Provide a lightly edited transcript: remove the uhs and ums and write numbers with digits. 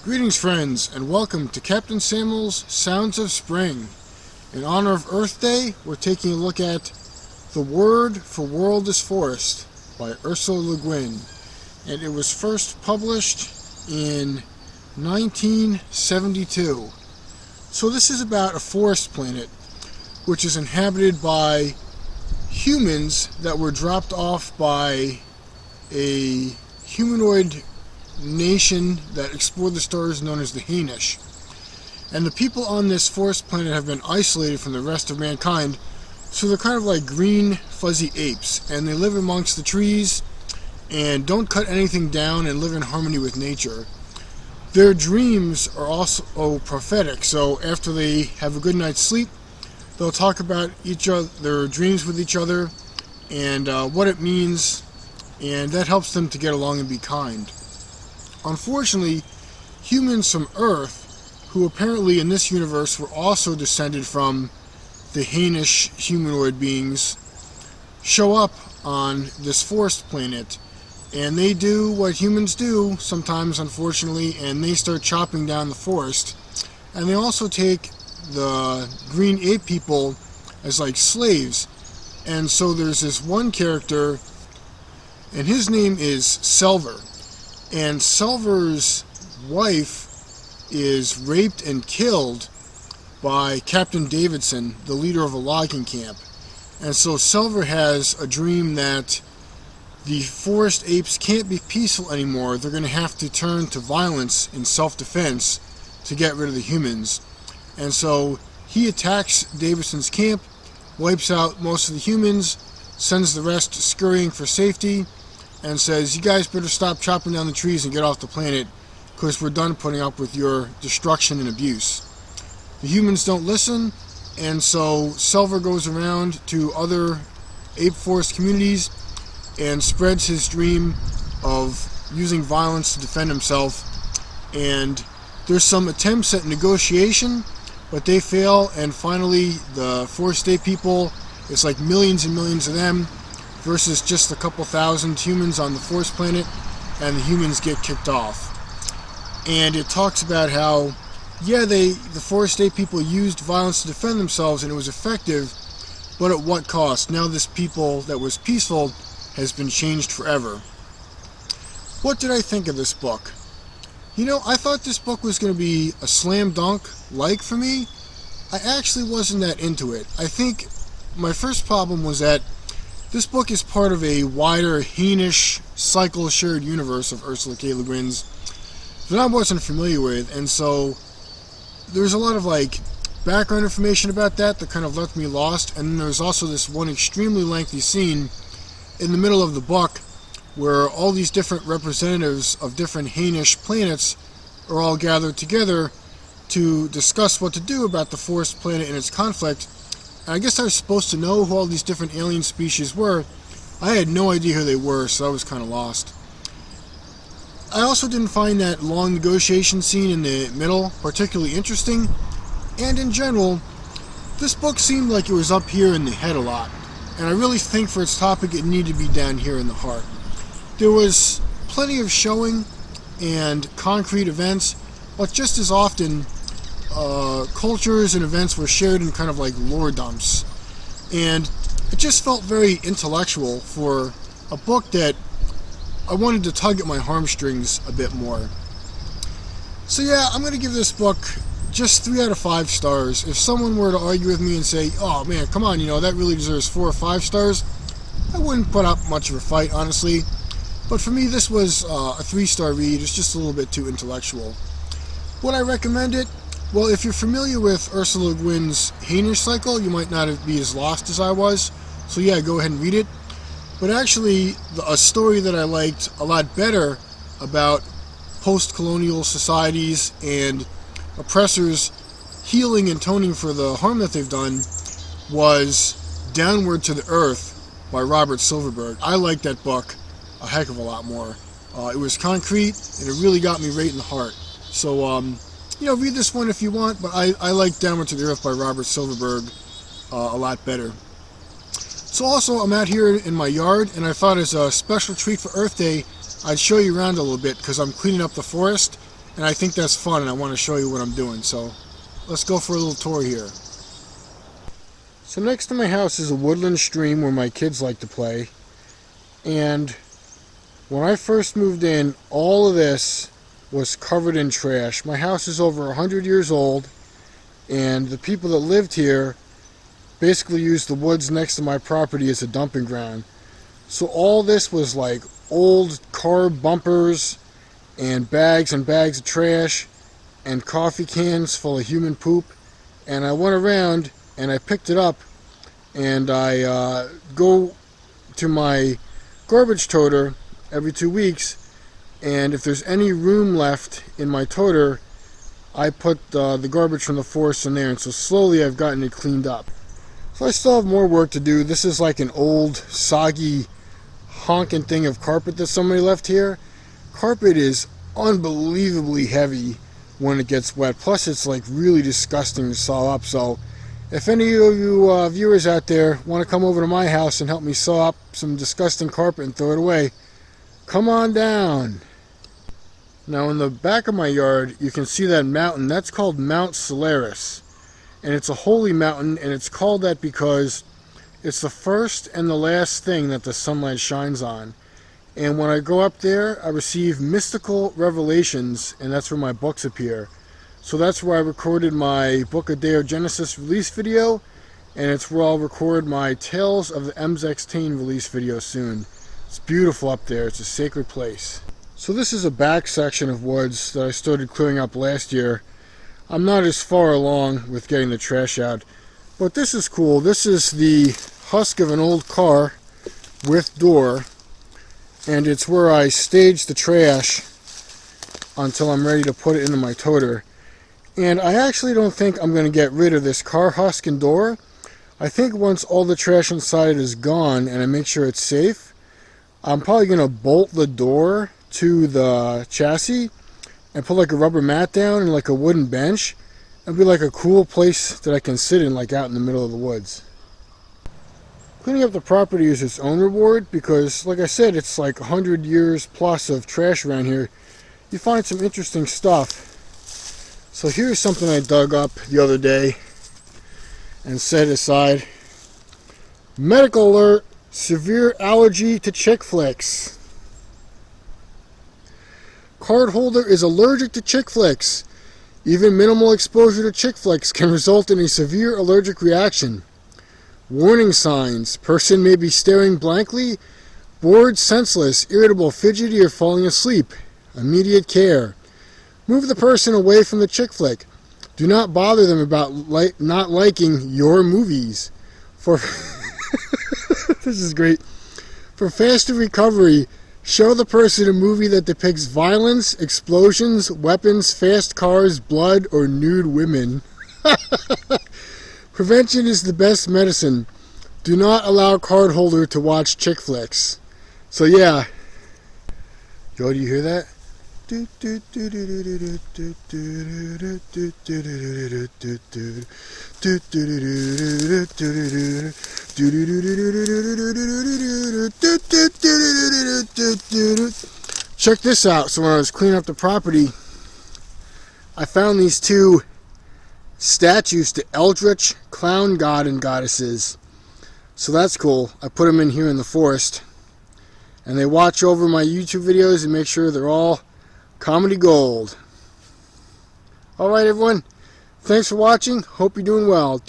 Greetings, friends, and welcome to Captain Samuel's Sounds of Spring. In honor of Earth Day, we're taking a look at The Word for World is Forest by Ursula Le Guin, and it was first published in 1972. So this is about a forest planet which is inhabited by humans that were dropped off by a humanoid nation that explored the stars known as the Hainish. And the people on this forest planet have been isolated from the rest of mankind, so they're kind of like green, fuzzy apes, and they live amongst the trees and don't cut anything down and live in harmony with nature. Their dreams are also prophetic, so after they have a good night's sleep, they'll talk about each other, their dreams with each other, and what it means, and that helps them to get along and be kind. Unfortunately, humans from Earth, who apparently in this universe were also descended from the Hainish humanoid beings, show up on this forest planet, and they do what humans do sometimes, unfortunately, and they start chopping down the forest. And they also take the green ape people as like slaves. And so there's this one character, and his name is Selver. And Selver's wife is raped and killed by Captain Davidson, the leader of a logging camp. And so Selver has a dream that the forest apes can't be peaceful anymore. They're going to have to turn to violence in self-defense to get rid of the humans. And so he attacks Davidson's camp, wipes out most of the humans, sends the rest scurrying for safety, and says, "You guys better stop chopping down the trees and get off the planet, because we're done putting up with your destruction and abuse." The humans don't listen, and so Selver goes around to other ape forest communities and spreads his dream of using violence to defend himself. And there's some attempts at negotiation, but they fail, and finally the forest ape people, it's like millions and millions of them versus just a couple thousand humans on the forest planet, and the humans get kicked off. And it talks about how, yeah, the forest ape people used violence to defend themselves and it was effective, but at what cost? Now this people that was peaceful has been changed forever. What did I think of this book? You know, I thought this book was going to be a slam dunk like for me. I actually wasn't that into it. I think my first problem was that this book is part of a wider Hainish cycle shared universe of Ursula K Le Guin's that I wasn't familiar with, and so there's a lot of like background information about that kind of left me lost. And then there's also this one extremely lengthy scene in the middle of the book where all these different representatives of different Hainish planets are all gathered together to discuss what to do about the forest planet and its conflict. And I guess I was supposed to know who all these different alien species were. I had no idea who they were, so I was kind of lost. I also didn't find that long negotiation scene in the middle particularly interesting, and in general, this book seemed like it was up here in the head a lot, and I really think for its topic it needed to be down here in the heart. There was plenty of showing and concrete events, but just as often, cultures and events were shared in kind of like lore dumps, and it just felt very intellectual for a book that I wanted to tug at my hamstrings a bit more. So yeah, I'm going to give this book just 3 out of 5 stars. If someone were to argue with me and say, "Oh man, come on, that really deserves 4 or 5 stars," I wouldn't put up much of a fight, honestly. But for me, this was a 3-star read. It's just a little bit too intellectual. Would I recommend it? Well, if you're familiar with Ursula Le Guin's Hainish cycle, you might not be as lost as I was. So yeah, go ahead and read it. But actually, a story that I liked a lot better about post-colonial societies and oppressors healing and atoning for the harm that they've done was Downward to the Earth by Robert Silverberg. I liked that book a heck of a lot more. It was concrete, and it really got me right in the heart. So, read this one if you want, but I like Downward to the Earth by Robert Silverberg a lot better. So also, I'm out here in my yard, and I thought as a special treat for Earth Day, I'd show you around a little bit, because I'm cleaning up the forest, and I think that's fun, and I want to show you what I'm doing. So let's go for a little tour here. So next to my house is a woodland stream where my kids like to play, and when I first moved in, all of this was covered in trash. My house is over 100 years old, and the people that lived here basically used the woods next to my property as a dumping ground. So all this was like old car bumpers and bags of trash and coffee cans full of human poop. And I went around and I picked it up, and I go to my garbage toter every 2 weeks, and if there's any room left in my toter, I put the garbage from the forest in there, and so slowly I've gotten it cleaned up. So I still have more work to do. This is like an old, soggy, honking thing of carpet that somebody left here. Carpet is unbelievably heavy when it gets wet. Plus, it's like really disgusting to saw up. So if any of you viewers out there want to come over to my house and help me saw up some disgusting carpet and throw it away, come on down. Now in the back of my yard, you can see that mountain. That's called Mount Solaris. And it's a holy mountain, and it's called that because it's the first and the last thing that the sunlight shines on. And when I go up there, I receive mystical revelations, and that's where my books appear. So that's where I recorded my Book of Deogenesis release video, and it's where I'll record my Tales of the M16 release video soon. It's beautiful up there. It's a sacred place. So this is a back section of woods that I started clearing up last year. I'm not as far along with getting the trash out, but this is cool. This is the husk of an old car with door, and it's where I stage the trash until I'm ready to put it into my toter. And I actually don't think I'm going to get rid of this car husk and door. I think once all the trash inside is gone and I make sure it's safe, I'm probably going to bolt the door to the chassis and put like a rubber mat down and like a wooden bench. It'll be like a cool place that I can sit in, like out in the middle of the woods. Cleaning up the property is its own reward because, like I said, it's like 100 years plus of trash around here. You find some interesting stuff. So here's something I dug up the other day and set aside. Medical alert, severe allergy to chick flicks. Card holder is allergic to chick flicks. Even minimal exposure to chick flicks can result in a severe allergic reaction. Warning signs. Person may be staring blankly, bored, senseless, irritable, fidgety, or falling asleep. Immediate care. Move the person away from the chick flick. Do not bother them about not liking your movies. For this is great. For faster recovery, show the person a movie that depicts violence, explosions, weapons, fast cars, blood, or nude women. Prevention is the best medicine. Do not allow card holder to watch chick flicks. So yeah. Yo, do you hear that? Check this out. So when I was cleaning up the property, I found these two statues to eldritch clown god and goddesses. So that's cool. I put them in here in the forest, and they watch over my YouTube videos and make sure they're all comedy gold. Alright everyone, thanks for watching. Hope you're doing well.